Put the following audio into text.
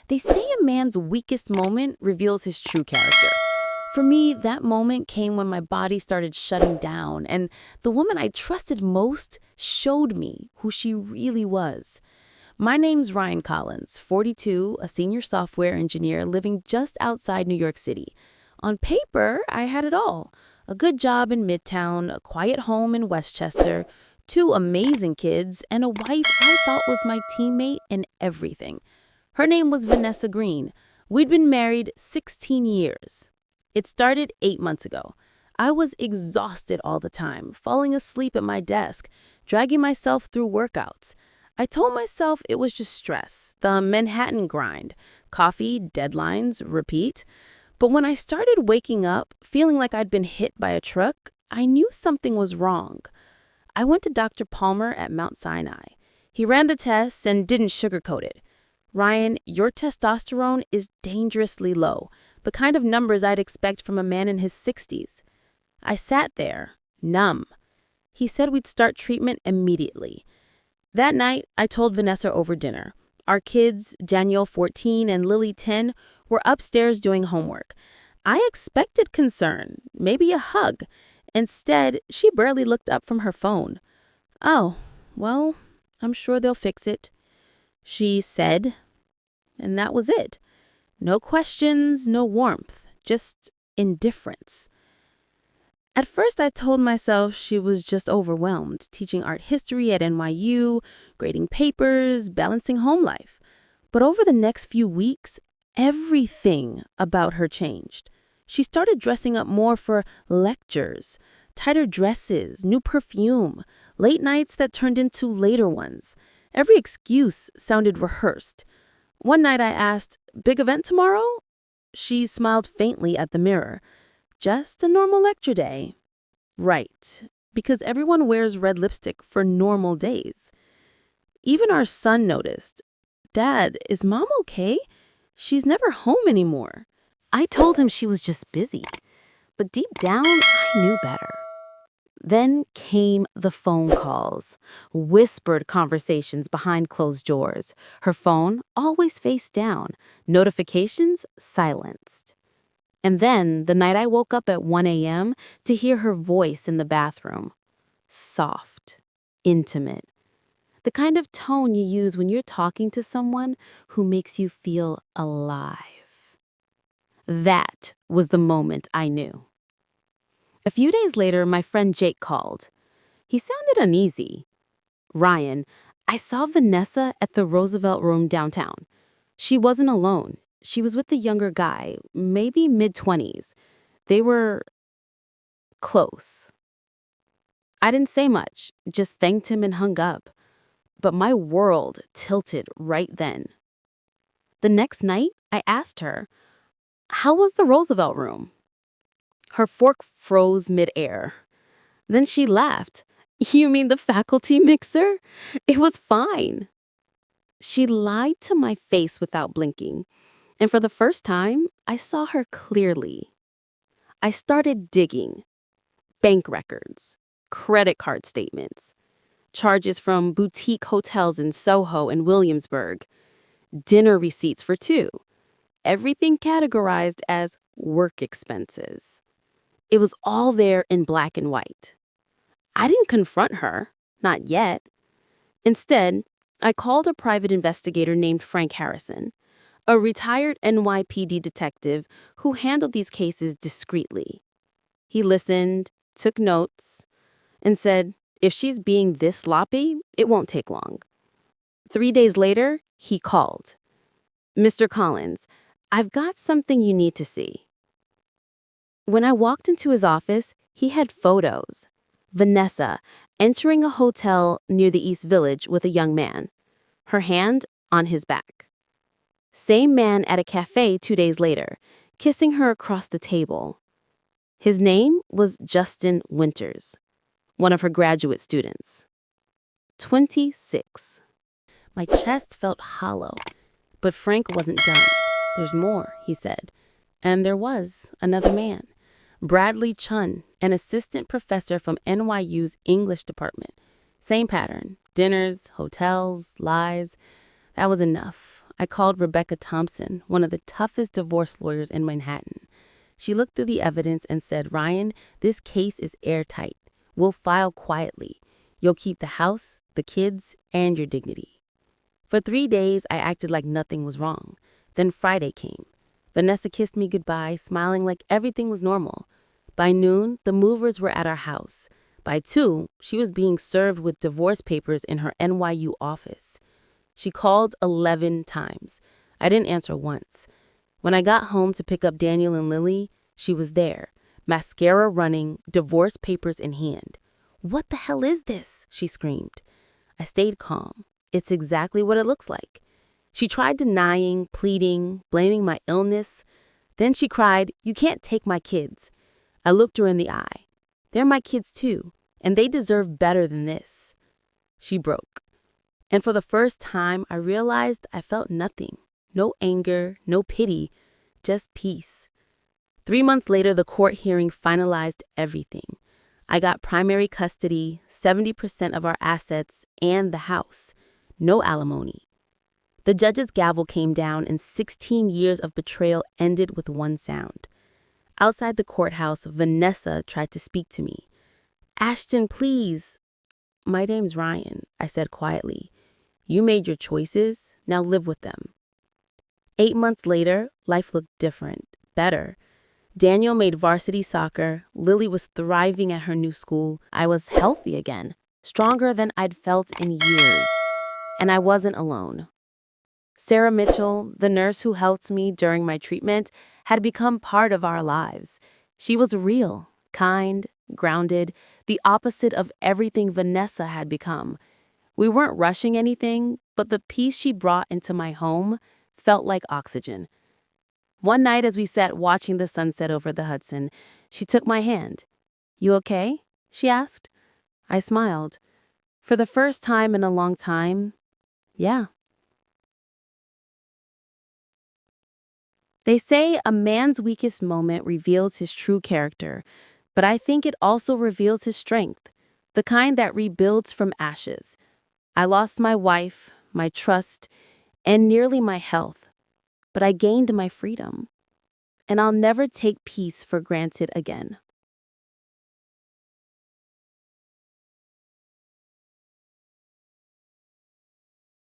They say a man's weakest moment reveals his true character. For me, that moment came when my body started shutting down, and the woman I trusted most showed me who she really was. My name's Ryan Collins, 42, a senior software engineer living just outside New York City. On paper, I had it all. A good job in Midtown, a quiet home in Westchester, two amazing kids, and a wife I thought was my teammate in everything. Her name was Vanessa Green. We'd been married 16 years. It started 8 months ago. I was exhausted all the time, falling asleep at my desk, dragging myself through workouts. I told myself it was just stress, the Manhattan grind, coffee, deadlines, repeat. But when I started waking up, feeling like I'd been hit by a truck, I knew something was wrong. I went to Dr. Palmer at Mount Sinai. He ran the tests and didn't sugarcoat it. Ryan, your testosterone is dangerously low, the kind of numbers I'd expect from a man in his 60s. I sat there, numb. He said we'd start treatment immediately. That night, I told Vanessa over dinner. Our kids, Danielle 14 and Lily 10, were upstairs doing homework. I expected concern, maybe a hug. Instead, she barely looked up from her phone. "Oh, well, I'm sure they'll fix it," she said. And that was it. No questions, no warmth, just indifference. At first, I told myself she was just overwhelmed, teaching art history at NYU, grading papers, balancing home life. But over the next few weeks, everything about her changed. She started dressing up more for lectures, tighter dresses, new perfume, late nights that turned into later ones. Every excuse sounded rehearsed. One night I asked, "Big event tomorrow?" She smiled faintly at the mirror. "Just a normal lecture day." Right, because everyone wears red lipstick for normal days. Even our son noticed. "Dad, is Mom okay? She's never home anymore." I told him she was just busy, but deep down, I knew better. Then came the phone calls, whispered conversations behind closed doors, her phone always face down, notifications silenced. And then, the night I woke up at 1 a.m. to hear her voice in the bathroom. Soft, intimate. The kind of tone you use when you're talking to someone who makes you feel alive. That was the moment I knew. A few days later, my friend Jake called. He sounded uneasy. "Ryan, I saw Vanessa at the Roosevelt Room downtown. She wasn't alone. She was with the younger guy, maybe mid-20s. They were close." I didn't say much, just thanked him and hung up. But my world tilted right then. The next night, I asked her, "How was the Roosevelt Room?" Her fork froze midair. Then she laughed. "You mean the faculty mixer? It was fine." She lied to my face without blinking. And for the first time, I saw her clearly. I started digging. Bank records, credit card statements, charges from boutique hotels in Soho and Williamsburg, dinner receipts for two, everything categorized as work expenses. It was all there in black and white. I didn't confront her, not yet. Instead, I called a private investigator named Frank Harrison, a retired NYPD detective who handled these cases discreetly. He listened, took notes, and said, "If she's being this sloppy, it won't take long." 3 days later, he called. "Mr. Collins, I've got something you need to see." When I walked into his office, he had photos. Vanessa entering a hotel near the East Village with a young man, her hand on his back. Same man at a cafe 2 days later, kissing her across the table. His name was Justin Winters, one of her graduate students. 26. My chest felt hollow, but Frank wasn't done. "There's more," he said. And there was another man. Bradley Chun, an assistant professor from NYU's English department. Same pattern. Dinners, hotels, lies. That was enough. I called Rebecca Thompson, one of the toughest divorce lawyers in Manhattan. She looked through the evidence and said, "Ryan, this case is airtight. We'll file quietly. You'll keep the house, the kids, and your dignity." For 3 days, I acted like nothing was wrong. Then Friday came. Vanessa kissed me goodbye, smiling like everything was normal. By noon, the movers were at our house. By 2, she was being served with divorce papers in her NYU office. She called 11 times. I didn't answer once. When I got home to pick up Daniel and Lily, she was there, mascara running, divorce papers in hand. "What the hell is this?" she screamed. I stayed calm. It's exactly what it looks like. She tried denying, pleading, blaming my illness. Then she cried, "You can't take my kids." I looked her in the eye. "They're my kids too, and they deserve better than this." She broke. And for the first time, I realized I felt nothing. No anger, no pity, just peace. 3 months later, the court hearing finalized everything. I got primary custody, 70% of our assets, and the house. No alimony. The judge's gavel came down, and 16 years of betrayal ended with one sound. Outside the courthouse, Vanessa tried to speak to me. "Ashton, please." "My name's Ryan," I said quietly. "You made your choices, now live with them." 8 months later, life looked different, better. Daniel made varsity soccer, Lily was thriving at her new school, I was healthy again, stronger than I'd felt in years, and I wasn't alone. Sarah Mitchell, the nurse who helped me during my treatment, had become part of our lives. She was real, kind, grounded, the opposite of everything Vanessa had become. We weren't rushing anything, but the peace she brought into my home felt like oxygen. One night as we sat watching the sunset over the Hudson, she took my hand. "You okay?" she asked. I smiled. For the first time in a long time, yeah. They say a man's weakest moment reveals his true character, but I think it also reveals his strength, the kind that rebuilds from ashes. I lost my wife, my trust, and nearly my health, but I gained my freedom. And I'll never take peace for granted again.